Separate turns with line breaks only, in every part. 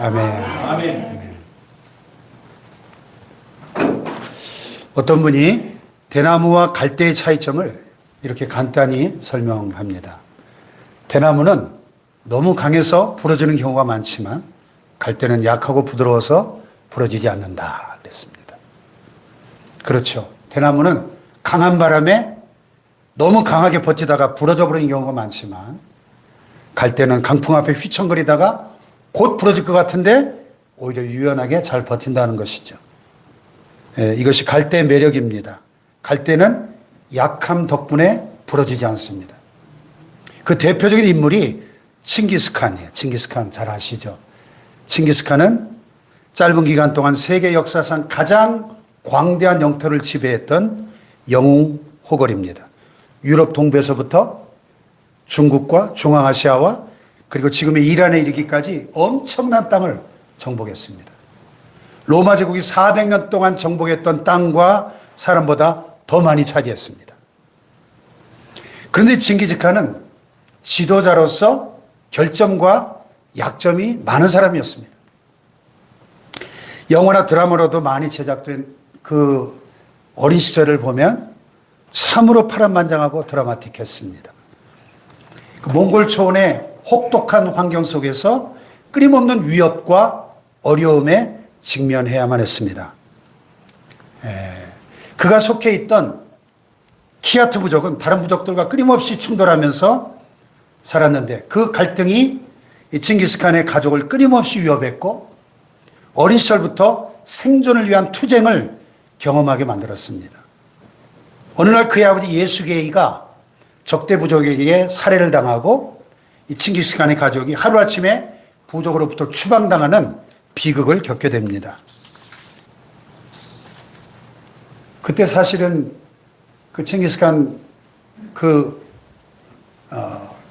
아멘.
아멘.
어떤 분이 대나무와 갈대의 차이점을 이렇게 간단히 설명합니다. 대나무는 너무 강해서 부러지는 경우가 많지만 갈대는 약하고 부드러워서 부러지지 않는다 그랬습니다. 그렇죠. 대나무는 강한 바람에 너무 강하게 버티다가 부러져 버리는 경우가 많지만 갈대는 강풍 앞에 휘청거리다가 곧 부러질 것 같은데 오히려 유연하게 잘 버틴다는 것이죠. 이것이 갈대의 매력입니다. 갈대는 약함 덕분에 부러지지 않습니다. 그 대표적인 인물이 칭기스칸이에요. 칭기스칸 잘 아시죠? 칭기스칸은 짧은 기간 동안 세계 역사상 가장 광대한 영토를 지배했던 영웅 호걸입니다. 유럽 동부에서부터 중국과 중앙아시아와 그리고 지금의 이란에 이르기까지 엄청난 땅을 정복했습니다. 로마 제국이 400년 동안 정복했던 땅과 사람보다 더 많이 차지했습니다. 그런데 칭기즈칸은 지도자로서 결점과 약점이 많은 사람이었습니다. 영화나 드라마로도 많이 제작된 그 어린 시절을 보면 참으로 파란만장하고 드라마틱했습니다. 그 몽골 초원의 혹독한 환경 속에서 끊임없는 위협과 어려움에 직면해야만 했습니다. 그가 속해 있던 키아트 부족은 다른 부족들과 끊임없이 충돌하면서 살았는데 그 갈등이 이 칭기스칸의 가족을 끊임없이 위협했고 어린 시절부터 생존을 위한 투쟁을 경험하게 만들었습니다. 어느 날 그의 아버지 예수게이가 적대 부족에게 살해를 당하고 이 칭기스칸의 가족이 하루아침에 부족으로부터 추방당하는 비극을 겪게 됩니다. 그때 사실은 그 칭기스칸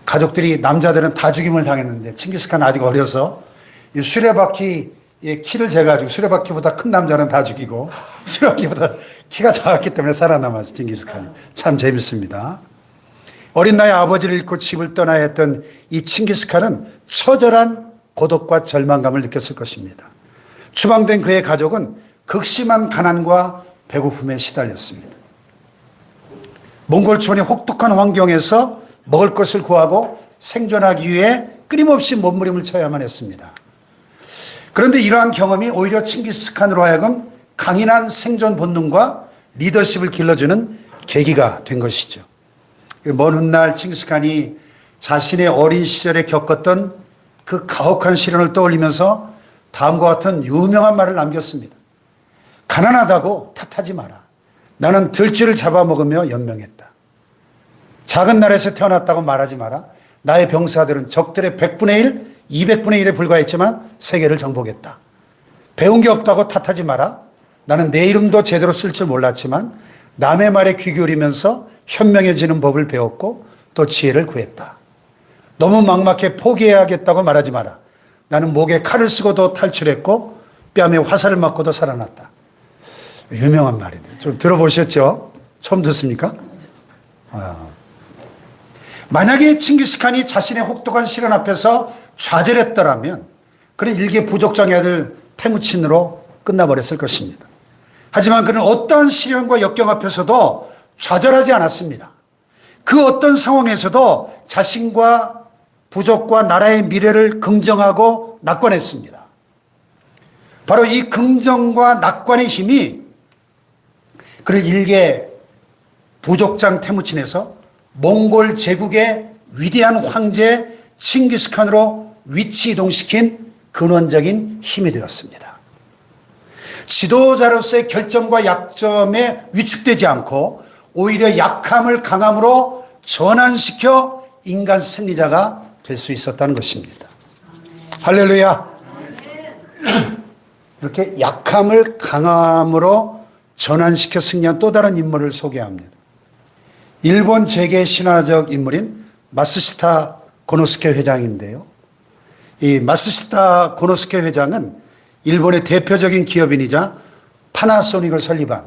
가족들이 남자들은 다 죽임을 당했는데 칭기스칸은 아직 어려서 이 수레바퀴의 키를 재가지고 수레바퀴보다 큰 남자는 다 죽이고 수레바퀴보다 키가 작았기 때문에 살아남았어. 칭기스칸이 참 재밌습니다. 어린 나이에 아버지를 잃고 집을 떠나야 했던 이 칭기스칸은 처절한 고독과 절망감을 느꼈을 것입니다. 추방된 그의 가족은 극심한 가난과 배고픔에 시달렸습니다. 몽골 초원의 혹독한 환경에서 먹을 것을 구하고 생존하기 위해 끊임없이 몸부림을 쳐야만 했습니다. 그런데 이러한 경험이 오히려 칭기스칸으로 하여금 강인한 생존 본능과 리더십을 길러주는 계기가 된 것이죠. 먼 훗날 칭기스칸이 자신의 어린 시절에 겪었던 그 가혹한 시련을 떠올리면서 다음과 같은 유명한 말을 남겼습니다. 가난하다고 탓하지 마라. 나는 들쥐를 잡아먹으며 연명했다. 작은 나라에서 태어났다고 말하지 마라. 나의 병사들은 적들의 100분의 1, 200분의 1에 불과했지만 세계를 정복했다. 배운 게 없다고 탓하지 마라. 나는 내 이름도 제대로 쓸 줄 몰랐지만 남의 말에 귀 기울이면서 현명해지는 법을 배웠고 또 지혜를 구했다. 너무 막막해 포기해야겠다고 말하지 마라. 나는 목에 칼을 쓰고도 탈출했고 뺨에 화살을 맞고도 살아났다. 유명한 말이네요. 좀 들어보셨죠? 처음 듣습니까? 만약에 칭기스칸이 자신의 혹독한 시련 앞에서 좌절했더라면 그는 일개 부족장의 아들 테무친으로 끝나버렸을 것입니다. 하지만 그는 어떠한 시련과 역경 앞에서도 좌절하지 않았습니다. 그 어떤 상황에서도 자신과 부족과 나라의 미래를 긍정하고 낙관했습니다. 바로 이 긍정과 낙관의 힘이 그를 일개 부족장 테무친에서 몽골 제국의 위대한 황제 칭기스칸으로 위치 이동시킨 근원적인 힘이 되었습니다. 지도자로서의 결점과 약점에 위축되지 않고 오히려 약함을 강함으로 전환시켜 인간 승리자가 될 수 있었다는 것입니다. 할렐루야. 이렇게 약함을 강함으로 전환시켜 승리한 또 다른 인물을 소개합니다. 일본 재계 신화적 인물인 마쓰시타 고노스케 회장인데요. 이 마쓰시타 고노스케 회장은 일본의 대표적인 기업인이자 파나소닉을 설립한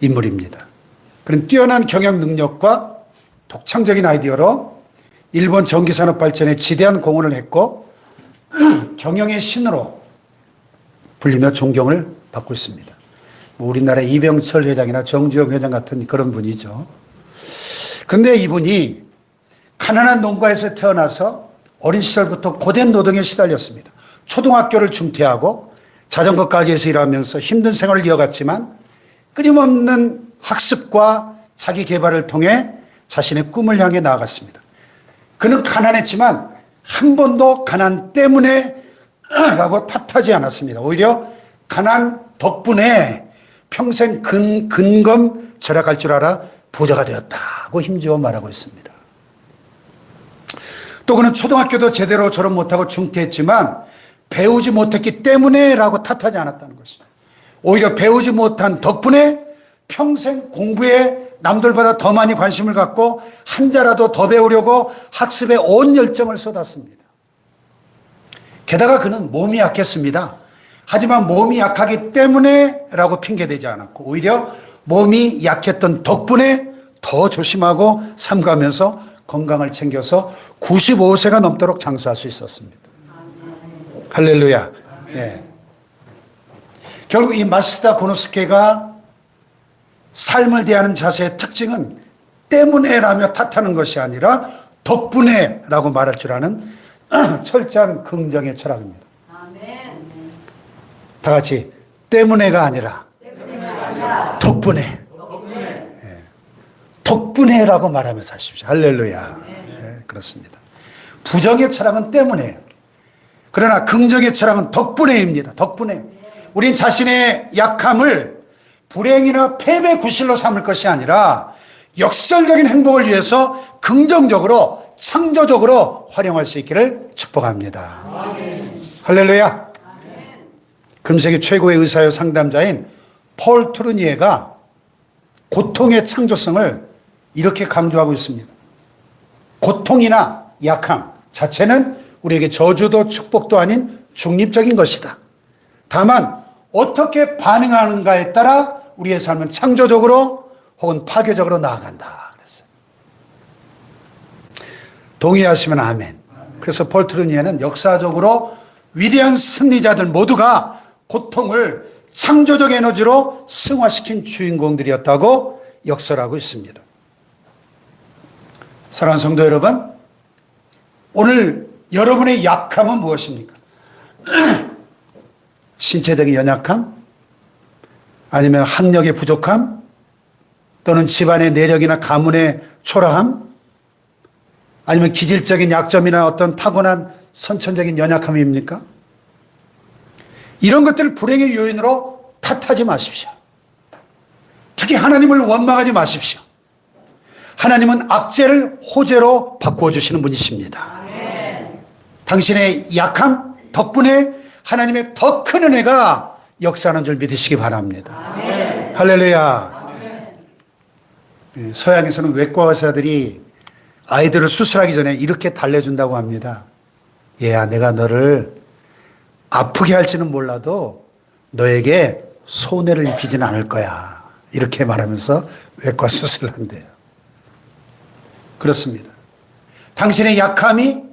인물입니다. 그는 뛰어난 경영 능력과 독창적인 아이디어로 일본 전기산업 발전에 지대한 공헌을 했고 경영의 신으로 불리며 존경을 받고 있습니다. 우리나라 이병철 회장이나 정주영 회장 같은 그런 분이죠. 그런데 이분이 가난한 농가에서 태어나서 어린 시절부터 고된 노동에 시달렸습니다. 초등학교를 중퇴하고 자전거 가게에서 일하면서 힘든 생활을 이어갔지만 끊임없는 학습과 자기 개발을 통해 자신의 꿈을 향해 나아갔습니다. 그는 가난했지만 한 번도 가난 때문에 라고 탓하지 않았습니다. 오히려 가난 덕분에 평생 근검 절약할 줄 알아 부자가 되었다고 힘주어 말하고 있습니다. 또 그는 초등학교도 제대로 졸업 못하고 중퇴했지만 배우지 못했기 때문에 라고 탓하지 않았다는 것입니다. 오히려 배우지 못한 덕분에 평생 공부에 남들보다 더 많이 관심을 갖고 한자라도 더 배우려고 학습에 온 열정을 쏟았습니다. 게다가 그는 몸이 약했습니다. 하지만 몸이 약하기 때문에 라고 핑계대지 않았고 오히려 몸이 약했던 덕분에 더 조심하고 삼가면서 건강을 챙겨서 95세가 넘도록 장수할 수 있었습니다. 할렐루야. 예. 결국 이 마스다 고노스케가 삶을 대하는 자세의 특징은 때문에라며 탓하는 것이 아니라 덕분에라고 말할 줄 아는 철저한 긍정의 철학입니다. 다 같이 때문에가 아니라 덕분에. 예. 덕분에라고 말하면서 하십시오. 할렐루야. 예, 그렇습니다. 부정의 철학은 때문에예요. 그러나 긍정의 철학은 덕분에입니다. 덕분에. 우린 자신의 약함을 불행이나 패배 구실로 삼을 것이 아니라 역설적인 행복을 위해서 긍정적으로 창조적으로 활용할 수 있기를 축복합니다. 아멘. 할렐루야. 아멘. 금세기 최고의 의사요 상담자인 폴 트루니에가 고통의 창조성을 이렇게 강조하고 있습니다. 고통이나 약함 자체는 우리에게 저주도 축복도 아닌 중립적인 것이다. 다만 어떻게 반응하는가에 따라 우리의 삶은 창조적으로 혹은 파괴적으로 나아간다. 그랬어요. 동의하시면 아멘. 그래서 폴 트루니에는 역사적으로 위대한 승리자들 모두가 고통을 창조적 에너지로 승화시킨 주인공들이었다고 역설하고 있습니다. 사랑하는 성도 여러분, 오늘 여러분의 약함은 무엇입니까? 신체적인 연약함? 아니면 학력의 부족함? 또는 집안의 내력이나 가문의 초라함? 아니면 기질적인 약점이나 어떤 타고난 선천적인 연약함입니까? 이런 것들을 불행의 요인으로 탓하지 마십시오. 특히 하나님을 원망하지 마십시오. 하나님은 악재를 호재로 바꾸어 주시는 분이십니다. 아멘. 당신의 약함 덕분에 하나님의 더 큰 은혜가 역사하는 줄 믿으시기 바랍니다. 아멘. 할렐루야. 아멘. 서양에서는 외과 의사들이 아이들을 수술하기 전에 이렇게 달래준다고 합니다. 얘야, 내가 너를 아프게 할지는 몰라도 너에게 손해를 입히지는 않을 거야. 이렇게 말하면서 외과 수술을 한대요. 그렇습니다. 당신의 약함이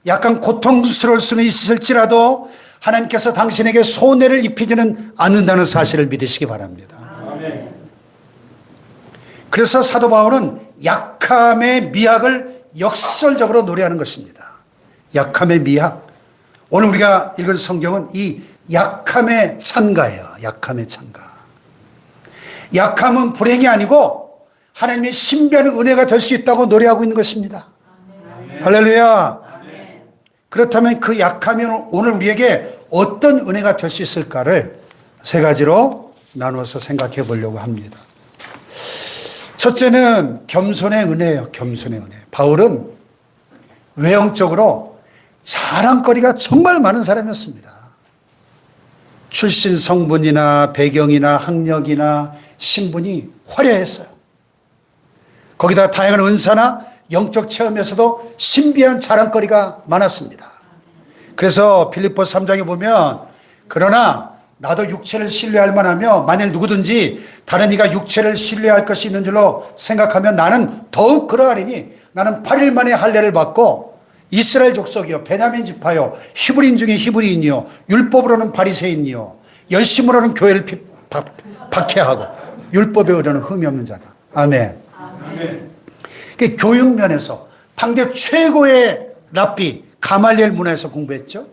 약간 고통스러울 수는 있을지라도 하나님께서 당신에게 손해를 입히지는 않는다는 사실을 믿으시기 바랍니다. 아멘. 그래서 사도 바울은 약함의 미학을 역설적으로 노래하는 것입니다. 약함의 미학. 오늘 우리가 읽은 성경은 이 약함의 찬가예요. 약함의 찬가. 약함은 불행이 아니고 하나님의 신비한 은혜가 될 수 있다고 노래하고 있는 것입니다. 아멘. 할렐루야. 아멘. 그렇다면 그 약함이 오늘 우리에게 어떤 은혜가 될 수 있을까를 세 가지로 나누어서 생각해 보려고 합니다. 첫째는 겸손의 은혜예요. 겸손의 은혜. 바울은 외형적으로 자랑거리가 정말 많은 사람이었습니다. 출신 성분이나 배경이나 학력이나 신분이 화려했어요. 거기다 다양한 은사나 영적 체험에서도 신비한 자랑거리가 많았습니다. 그래서 빌립보서 3장에 보면 그러나 나도 육체를 신뢰할 만하며 만일 누구든지 다른 이가 육체를 신뢰할 것이 있는 줄로 생각하면 나는 더욱 그러하리니 나는 8일 만에 할례를 받고 이스라엘 족속이요, 베냐민 지파요, 히브리인 중에 히브리인이요, 율법으로는 바리새인이요, 열심으로는 교회를 박해하고 율법에 의뢰는 흠이 없는 자다. 아멘. 그 교육 면에서 당대 최고의 랍비 가말리엘 문화에서 공부했죠.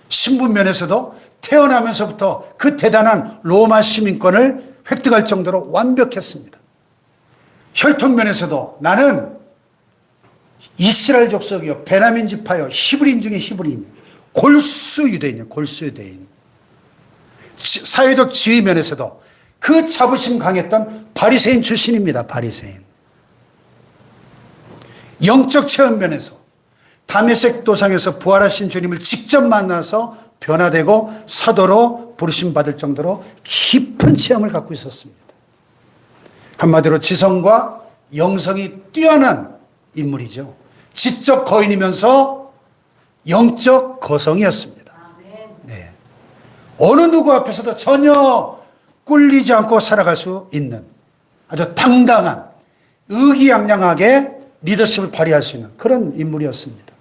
신분 면에서도 태어나면서부터 그 대단한 로마 시민권을 획득할 정도로 완벽했습니다. 혈통 면에서도 나는 이스라엘 족속이요, 베냐민 지파요, 히브리인 중에 히브리인, 골수 유대인이요, 골수 유대인. 사회적 지위 면에서도 그 자부심 강했던 바리새인 출신입니다. 바리새인. 영적 체험 면에서 다메섹 도상에서 부활하신 주님을 직접 만나서 변화되고 사도로 부르심 받을 정도로 깊은 체험을 갖고 있었습니다. 한마디로 지성과 영성이 뛰어난 인물이죠. 지적 거인이면서 영적 거성이었습니다. 네. 어느 누구 앞에서도 전혀 꿀리지 않고 살아갈 수 있는 아주 당당한, 의기양양하게 리더십을 발휘할 수 있는 그런 인물이었습니다.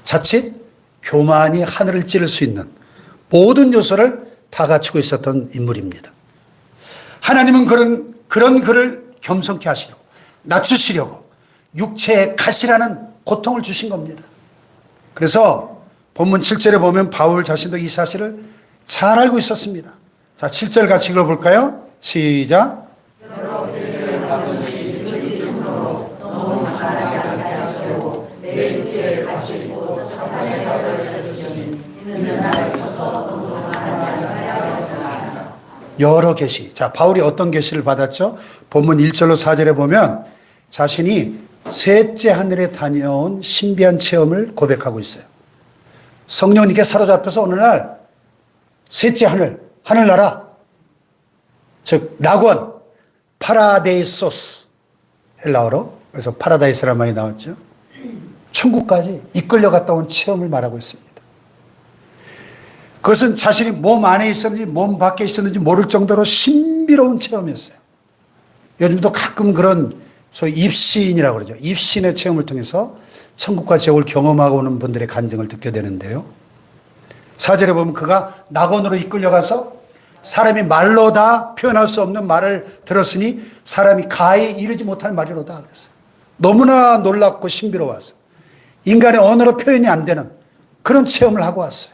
자칫 교만이 하늘을 찌를 수 있는 모든 요소를 다 갖추고 있었던 인물입니다. 하나님은 그런 그를 겸손케 하시려고, 낮추시려고 육체의 가시라는 고통을 주신 겁니다. 그래서 본문 7절에 보면 바울 자신도 이 사실을 잘 알고 있었습니다. 자, 7절 같이 읽어볼까요? 시작. 여러 계시. 자, 바울이 어떤 계시를 받았죠? 본문 1절로 4절에 보면 자신이 셋째 하늘에 다녀온 신비한 체험을 고백하고 있어요. 성령님께 사로잡혀서 어느 날 셋째 하늘나라, 즉 낙원, 파라데이소스, 헬라어로, 그래서 파라다이스란 말이 나왔죠. 천국까지 이끌려 갔다 온 체험을 말하고 있습니다. 그것은 자신이 몸 안에 있었는지 몸 밖에 있었는지 모를 정도로 신비로운 체험이었어요. 요즘도 가끔 그런 소위 입신이라고 그러죠. 입신의 체험을 통해서 천국과 지옥을 경험하고 오는 분들의 간증을 듣게 되는데요. 4절에 보면 그가 낙원으로 이끌려가서 사람이 말로 다 표현할 수 없는 말을 들었으니 사람이 가히 이르지 못할 말이로다 그랬어요. 너무나 놀랍고 신비로워서 인간의 언어로 표현이 안 되는 그런 체험을 하고 왔어요.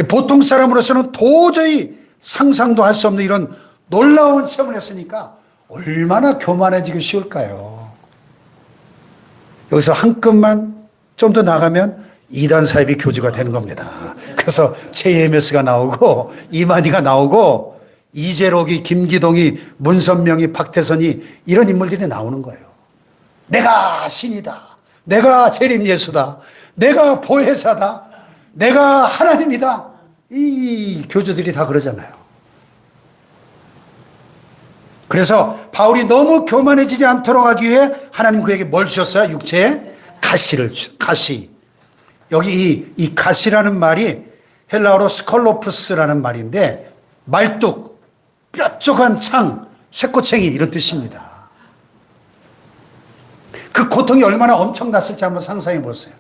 보통 사람으로서는 도저히 상상도 할 수 없는 이런 놀라운 체험을 했으니까 얼마나 교만해지기 쉬울까요? 여기서 한 끔만 좀 더 나가면 이단 사입이 교주가 되는 겁니다. 그래서 JMS가 나오고 이만희가 나오고 이재록이, 김기동이, 문선명이, 박태선이 이런 인물들이 나오는 거예요. 내가 신이다. 내가 재림예수다. 내가 보혜사다. 내가 하나님이다. 이 교주들이 다 그러잖아요. 그래서 바울이 너무 교만해지지 않도록 하기 위해 하나님 그에게 뭘 주셨어요? 육체의 가시. 여기 이 가시라는 말이 헬라어로 스콜로프스라는 말인데 말뚝, 뾰족한 창, 쇠꼬챙이 이런 뜻입니다. 그 고통이 얼마나 엄청났을지 한번 상상해 보세요.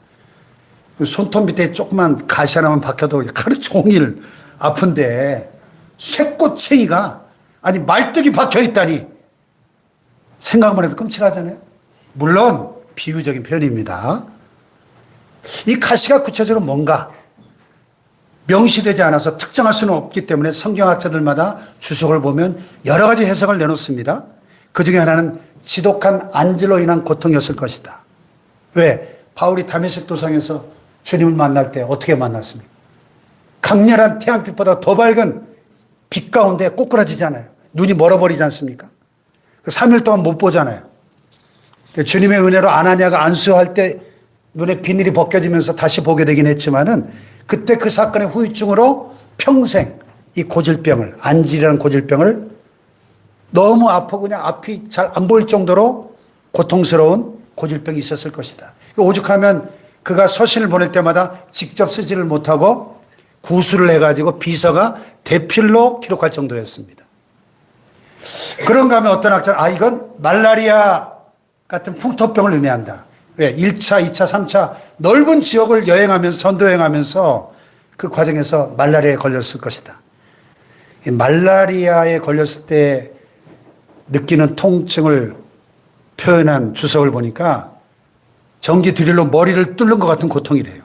손톱 밑에 조그만 가시 하나만 박혀도 하루 종일 아픈데 쇠꼬챙이가, 아니 말뚝이 박혀 있다니 생각만 해도 끔찍하잖아요. 물론 비유적인 표현입니다. 이 가시가 구체적으로 뭔가 명시되지 않아서 특정할 수는 없기 때문에 성경학자들마다 주석을 보면 여러 가지 해석을 내놓습니다. 그 중에 하나는 지독한 안질로 인한 고통이었을 것이다. 왜? 바울이 다메섹 도상에서 주님을 만날 때 어떻게 만났습니까? 강렬한 태양빛보다 더 밝은 빛 가운데 꼬꾸라지잖아요. 눈이 멀어버리지 않습니까? 3일 동안 못 보잖아요. 주님의 은혜로 아나니아가 안수할 때 눈에 비늘이 벗겨지면서 다시 보게 되긴 했지만은 그때 그 사건의 후유증으로 평생 이 고질병을, 안질이라는 고질병을 너무 아프고 그냥 앞이 잘 안 보일 정도로 고통스러운 고질병이 있었을 것이다. 오죽하면 그가 서신을 보낼 때마다 직접 쓰지를 못하고 구술을 해가지고 비서가 대필로 기록할 정도였습니다. 그런가 하면 어떤 학자는 이건 말라리아 같은 풍토병을 의미한다. 왜? 1차, 2차, 3차 넓은 지역을 여행하면서, 전도 여행하면서 그 과정에서 말라리아에 걸렸을 것이다. 이 말라리아에 걸렸을 때 느끼는 통증을 표현한 주석을 보니까 전기 드릴로 머리를 뚫는 것 같은 고통이래요.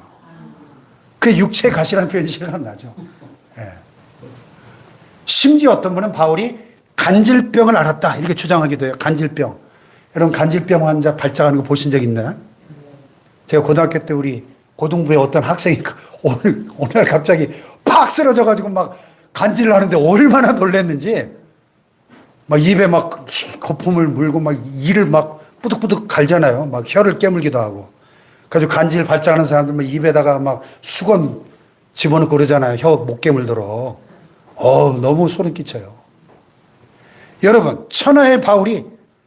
그 육체의 가시라는 표현이 생각나죠. 예. 심지어 어떤 분은 바울이 간질병을 앓았다 이렇게 주장하기도 해요. 간질병. 여러분 간질병 환자 발작하는 거 보신 적 있나요? 제가 고등학교 때 우리 고등부에 어떤 학생이 오늘 갑자기 팍 쓰러져가지고 막 간질을 하는데 얼마나 놀랐는지 막 입에 막 거품을 물고 막 이를 막 뿌득뿌득 갈잖아요. 막 혀를 깨물기도 하고. 그래서 간질 발작하는 사람들은 입에다가 막 수건 집어넣고 그러잖아요. 혀 못 깨물도록. 너무 소름 끼쳐요. 여러분, 천하의 바울이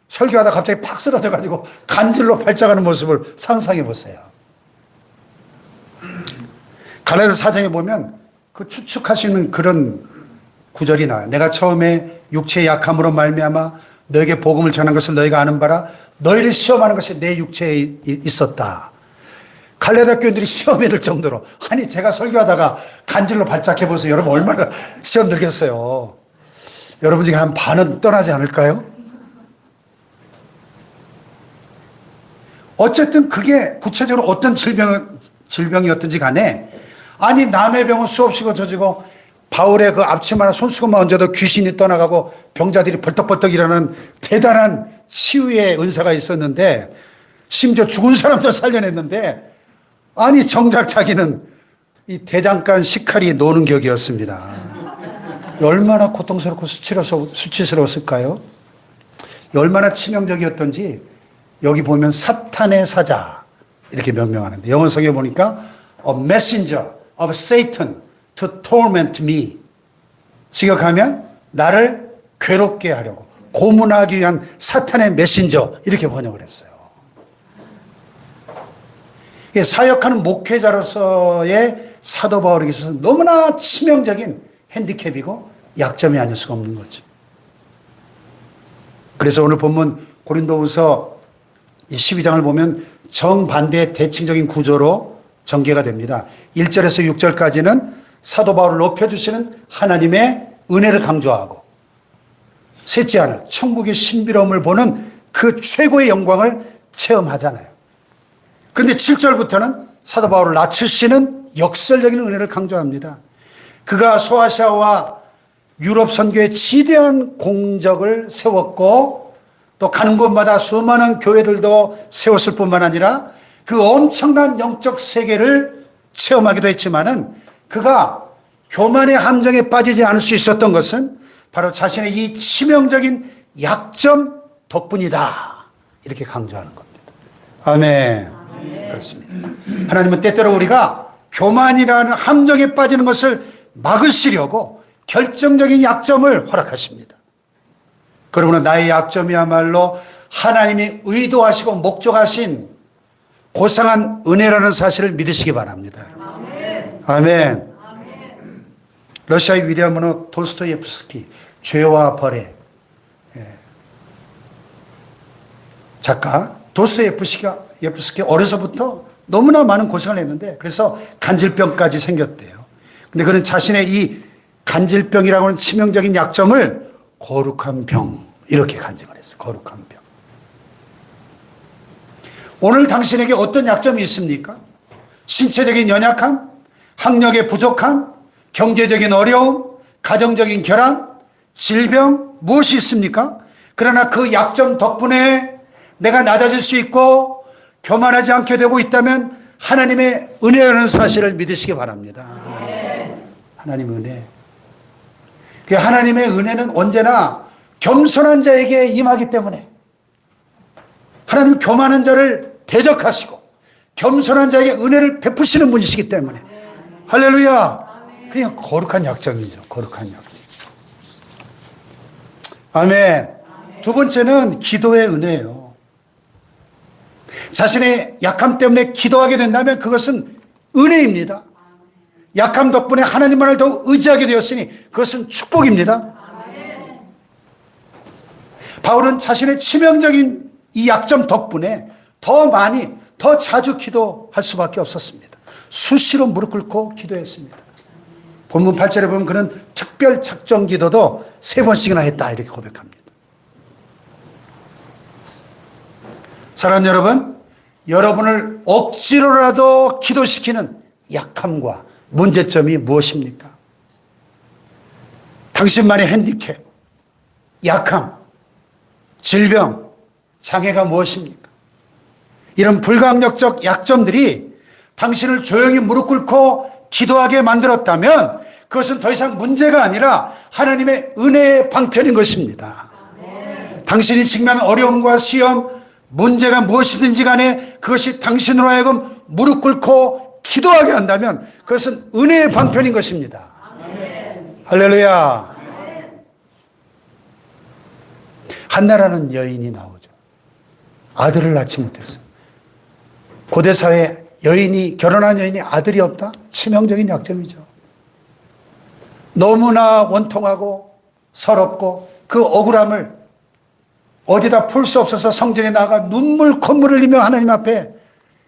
설교하다 갑자기 팍 쓰러져가지고 간질로 발작하는 모습을 상상해 보세요. 갈라디아 4장에 보면 그 추측하시는 그런 구절이 나와요. 내가 처음에 육체의 약함으로 말미암아 너에게 복음을 전한 것을 너희가 아는 바라 너희를 시험하는 것이 내 육체에 있었다. 갈라디아 교인들이 시험에 들 정도로 아니 제가 설교하다가 간질로 발작해 보세요. 여러분 얼마나 시험 들겠어요. 여러분 중에 한 반은 떠나지 않을까요? 어쨌든 그게 구체적으로 어떤 질병이었든지 간에 아니 남의 병은 수없이 고쳐지고 바울의 그 앞치마나 손수건만 얹어도 귀신이 떠나가고 병자들이 벌떡벌떡 일어나는 대단한 치유의 은사가 있었는데 심지어 죽은 사람도 살려냈는데 아니 정작 자기는 이 대장간 식칼이 노는 격이었습니다. 얼마나 고통스럽고 수치스러웠을까요? 얼마나 치명적이었던지 여기 보면 사탄의 사자 이렇게 명명하는데 영어성에 보니까 A messenger of Satan to torment me. 직역하면 나를 괴롭게 하려고 고문하기 위한 사탄의 메신저 이렇게 번역을 했어요. 사역하는 목회자로서의 사도 바울에게 있어서 너무나 치명적인 핸디캡이고 약점이 아닐 수가 없는 거죠. 그래서 오늘 본문 고린도후서 12장을 보면 정반대의 대칭적인 구조로 전개가 됩니다. 1절에서 6절까지는 사도 바울을 높여주시는 하나님의 은혜를 강조하고 셋째 하늘 천국의 신비로움을 보는 그 최고의 영광을 체험하잖아요. 그런데 7절부터는 사도 바울을 낮추시는 역설적인 은혜를 강조합니다. 그가 소아시아와 유럽 선교에 지대한 공적을 세웠고 또 가는 곳마다 수많은 교회들도 세웠을 뿐만 아니라 그 엄청난 영적 세계를 체험하기도 했지만은 그가 교만의 함정에 빠지지 않을 수 있었던 것은 바로 자신의 이 치명적인 약점 덕분이다. 이렇게 강조하는 겁니다. 아멘. 그렇습니다. 하나님은 때때로 우리가 교만이라는 함정에 빠지는 것을 막으시려고 결정적인 약점을 허락하십니다. 그러고는 나의 약점이야말로 하나님이 의도하시고 목적하신 고상한 은혜라는 사실을 믿으시기 바랍니다. 아멘. 아멘. 러시아의 위대한 문호 돌스토예프스키 죄와 벌의 작가 돌스토예프스키 어려서부터 너무나 많은 고생을 했는데 그래서 간질병까지 생겼대요. 근데 그는 자신의 이 간질병이라고 하는 치명적인 약점을 거룩한 병 이렇게 간증을 했어요. 거룩한 병. 오늘 당신에게 어떤 약점이 있습니까? 신체적인 연약함, 학력의 부족함, 경제적인 어려움, 가정적인 결함, 질병 무엇이 있습니까? 그러나 그 약점 덕분에 내가 낮아질 수 있고 교만하지 않게 되고 있다면 하나님의 은혜라는 사실을 믿으시기 바랍니다. 하나님의 은혜. 그 하나님의 은혜는 언제나 겸손한 자에게 임하기 때문에 하나님은 교만한 자를 대적하시고 겸손한 자에게 은혜를 베푸시는 분이시기 때문에 할렐루야. 그냥 거룩한 약점이죠. 거룩한 약점. 아멘. 두 번째는 기도의 은혜예요. 자신의 약함 때문에 기도하게 된다면 그것은 은혜입니다. 약함 덕분에 하나님만을 더 의지하게 되었으니 그것은 축복입니다. 바울은 자신의 치명적인 이 약점 덕분에 더 많이, 더 자주 기도할 수밖에 없었습니다. 수시로 무릎 꿇고 기도했습니다. 본문 8절에 보면 그는 특별 작정 기도도 3번씩이나 했다 이렇게 고백합니다. 사랑하는 여러분, 여러분을 억지로라도 기도시키는 약함과 문제점이 무엇입니까? 당신만의 핸디캡, 약함, 질병, 장애가 무엇입니까? 이런 불가항력적 약점들이 당신을 조용히 무릎 꿇고 기도하게 만들었다면 그것은 더 이상 문제가 아니라 하나님의 은혜의 방편인 것입니다. 당신이 직면한 어려움과 시험, 문제가 무엇이든지 간에 그것이 당신으로 하여금 무릎 꿇고 기도하게 한다면 그것은 은혜의 방편인 것입니다. 할렐루야. 한나라는 여인이 나오죠. 아들을 낳지 못했어요. 고대사회 여인이, 결혼한 여인이 아들이 없다? 치명적인 약점이죠. 너무나 원통하고 서럽고 그 억울함을 어디다 풀 수 없어서 성전에 나가 눈물 콧물을 흘리며 하나님 앞에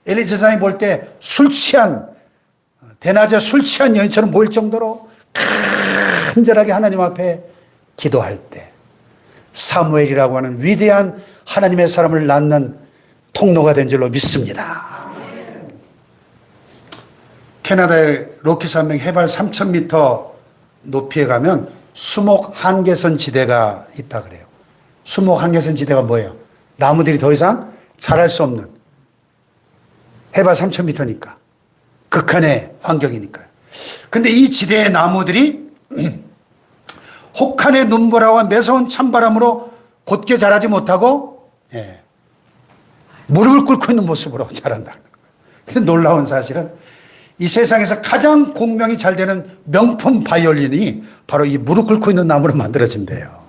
엘리 제사장이 볼 때 술 취한, 대낮에 술 취한 여인처럼 보일 정도로 간절하게 하나님 앞에 기도할 때 사무엘이라고 하는 위대한 하나님의 사람을 낳는 통로가 된 줄로 믿습니다. 캐나다의 로키 산맥 해발 3,000m 높이에 가면 수목 한계선 지대가 있다 그래요. 수목 한계선 지대가 뭐예요? 나무들이 더 이상 자랄 수 없는 해발 3,000m니까 극한의 환경이니까요. 근데 이 지대의 나무들이 혹한의 눈보라와 매서운 찬바람으로 곧게 자라지 못하고 무릎을 꿇고 있는 모습으로 자란다. 근데 놀라운 사실은 이 세상에서 가장 공명이 잘 되는 명품 바이올린이 바로 이 무릎 꿇고 있는 나무로 만들어진대요.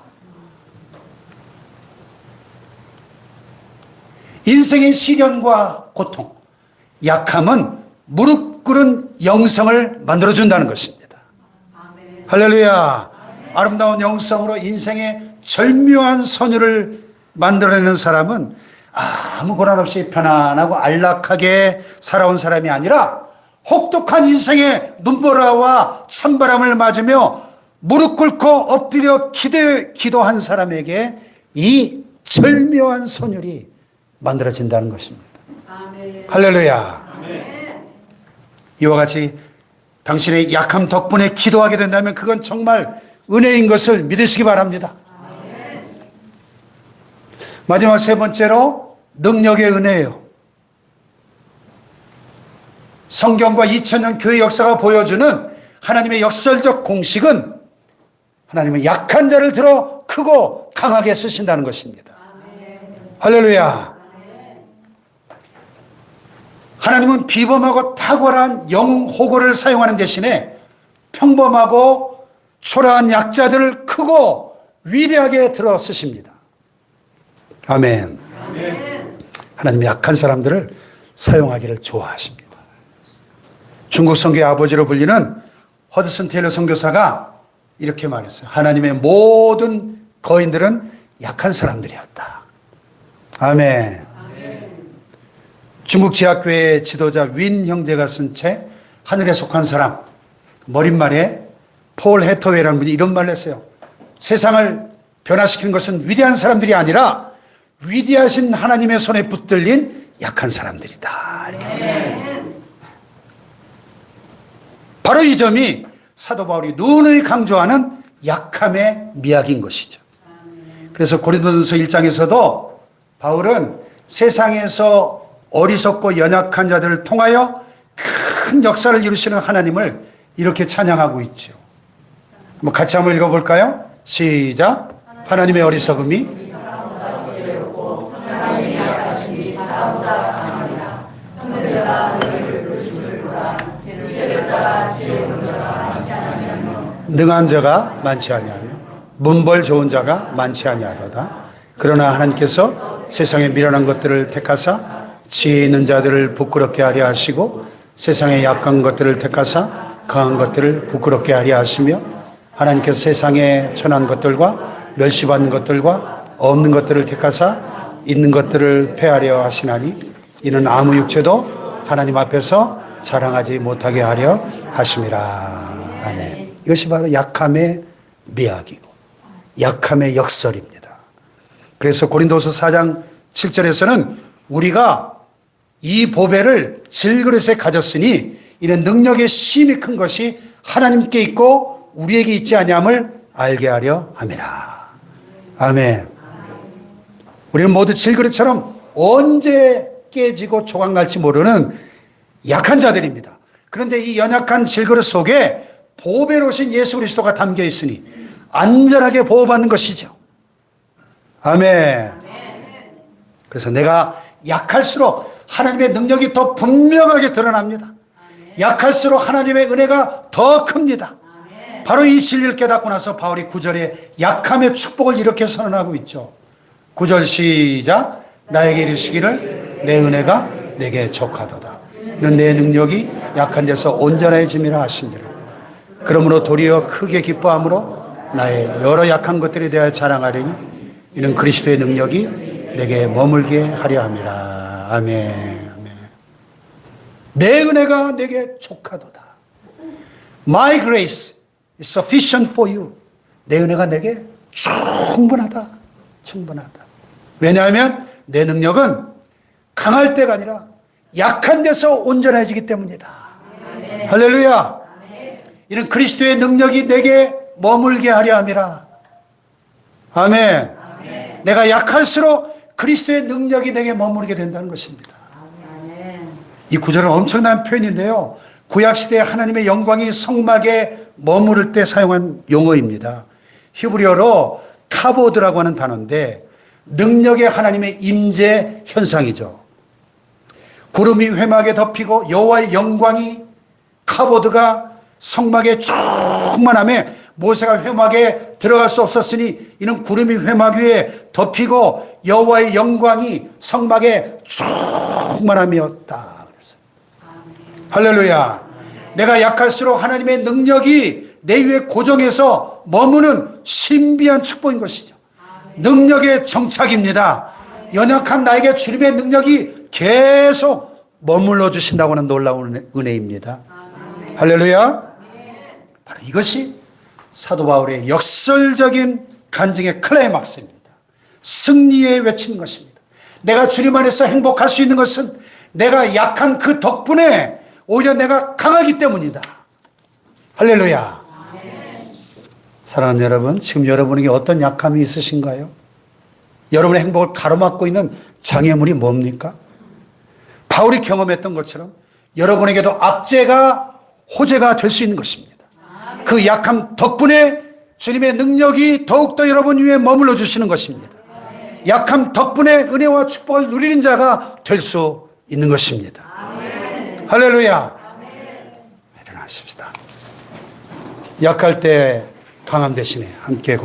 인생의 시련과 고통, 약함은 무릎 꿇은 영성을 만들어준다는 것입니다. 아멘. 할렐루야. 아멘. 아름다운 영성으로 인생의 절묘한 선율을 만들어내는 사람은 아무 고난 없이 편안하고 안락하게 살아온 사람이 아니라 혹독한 인생의 눈보라와 찬바람을 맞으며 무릎 꿇고 엎드려 기도한 사람에게 이 절묘한 선율이 만들어진다는 것입니다. 아멘. 할렐루야. 아멘. 이와 같이 당신의 약함 덕분에 기도하게 된다면 그건 정말 은혜인 것을 믿으시기 바랍니다. 아멘. 마지막 3번째로 능력의 은혜예요. 성경과 2000년 교회 역사가 보여주는 하나님의 역설적 공식은 하나님은 약한 자를 들어 크고 강하게 쓰신다는 것입니다. 아멘. 할렐루야. 하나님은 비범하고 탁월한 영웅 호고를 사용하는 대신에 평범하고 초라한 약자들을 크고 위대하게 들어 쓰십니다. 아멘. 아멘. 하나님이 약한 사람들을 사용하기를 좋아하십니다. 중국 선교의 아버지로 불리는 허드슨 테일러 선교사가 이렇게 말했어요. 하나님의 모든 거인들은 약한 사람들이었다. 아멘. 중국 지하교회 지도자 윈 형제가 쓴 책 하늘에 속한 사람, 머릿말에 폴 해터웨이라는 분이 이런 말을 했어요. 세상을 변화시키는 것은 위대한 사람들이 아니라 위대하신 하나님의 손에 붙들린 약한 사람들이다. 이렇게 말했어요. 바로 이 점이 사도 바울이 누누이 강조하는 약함의 미학인 것이죠. 그래서 고린도전서 1장에서도 바울은 세상에서 어리석고 연약한 자들을 통하여 큰 역사를 이루시는 하나님을 이렇게 찬양하고 있죠. 같이 한번 읽어볼까요? 시작. 하나님의 어리석음이 능한 자가 많지 아니하며 문벌 좋은 자가 많지 아니하도다. 그러나 하나님께서 세상에 미련한 것들을 택하사 지혜 있는 자들을 부끄럽게 하려 하시고 세상의 약한 것들을 택하사 강한 것들을 부끄럽게 하려 하시며 하나님께서 세상의 천한 것들과 멸시받는 것들과 없는 것들을 택하사 있는 것들을 패하려 하시나니 이는 아무 육체도 하나님 앞에서 자랑하지 못하게 하려 하심이라. 아멘. 이것이 바로 약함의 미학이고 약함의 역설입니다. 그래서 고린도서 4장 7절에서는 우리가 이 보배를 질그릇에 가졌으니 이는 능력의 심히 큰 것이 하나님께 있고 우리에게 있지 아니함을 알게 하려 함이라. 아멘. 우리는 모두 질그릇처럼 언제 깨지고 조각날지 모르는 약한 자들입니다. 그런데 이 연약한 질그릇 속에 보배로신 예수 그리스도가 담겨 있으니 안전하게 보호받는 것이죠. 아멘. 그래서 내가 약할수록 하나님의 능력이 더 분명하게 드러납니다. 약할수록 하나님의 은혜가 더 큽니다. 바로 이 진리를 깨닫고 나서 바울이 9절에 약함의 축복을 이렇게 선언하고 있죠. 9절 시작. 나에게 이르시기를 내 은혜가 내게 족하도다. 이는 내 능력이 약한 데서 온전해짐이라 하신지라. 그러므로 도리어 크게 기뻐함으로 나의 여러 약한 것들에 대하여 자랑하려니 이는 그리스도의 능력이 내게 머물게 하려 함이라. 아멘. 아멘. 내 은혜가 내게 족하도다. My grace is sufficient for you. 내 은혜가 내게 충분하다. 충분하다. 왜냐하면 내 능력은 강할 때가 아니라 약한 데서 온전해지기 때문이다. 아멘. 할렐루야. 아멘. 이는 그리스도의 능력이 내게 머물게 하려 함이라. 아멘. 아멘. 내가 약할수록 그리스도의 능력이 내게 머무르게 된다는 것입니다. 아멘. 이 구절은 엄청난 표현인데요. 구약시대에 하나님의 영광이 성막에 머무를 때 사용한 용어입니다. 히브리어로 카보드라고 하는 단어인데 능력의 하나님의 임재 현상이죠. 구름이 회막에 덮이고 여호와의 영광이 카보드가 성막에 충만함에 모세가 회막에 들어갈 수 없었으니 이는 구름이 회막 위에 덮이고 여호와의 영광이 성막에 충만함이었다. 그랬어요. 할렐루야. 내가 약할수록 하나님의 능력이 내 위에 고정해서 머무는 신비한 축복인 것이죠. 능력의 정착입니다. 연약한 나에게 주님의 능력이 계속 머물러 주신다고 하는 놀라운 은혜입니다. 할렐루야. 바로 이것이 사도 바울의 역설적인 간증의 클라이막스입니다. 승리의 외치는 것입니다. 내가 주님 안에서 행복할 수 있는 것은 내가 약한 그 덕분에 오히려 내가 강하기 때문이다. 할렐루야. 사랑하는 여러분, 지금 여러분에게 어떤 약함이 있으신가요? 여러분의 행복을 가로막고 있는 장애물이 뭡니까? 바울이 경험했던 것처럼 여러분에게도 악재가 호재가 될 수 있는 것입니다. 그 약함 덕분에 주님의 능력이 더욱더 여러분 위에 머물러 주시는 것입니다. 약함 덕분에 은혜와 축복을 누리는 자가 될 수 있는 것입니다. 할렐루야. 일어나십시다. 약할 때 강함 대신에 함께 고백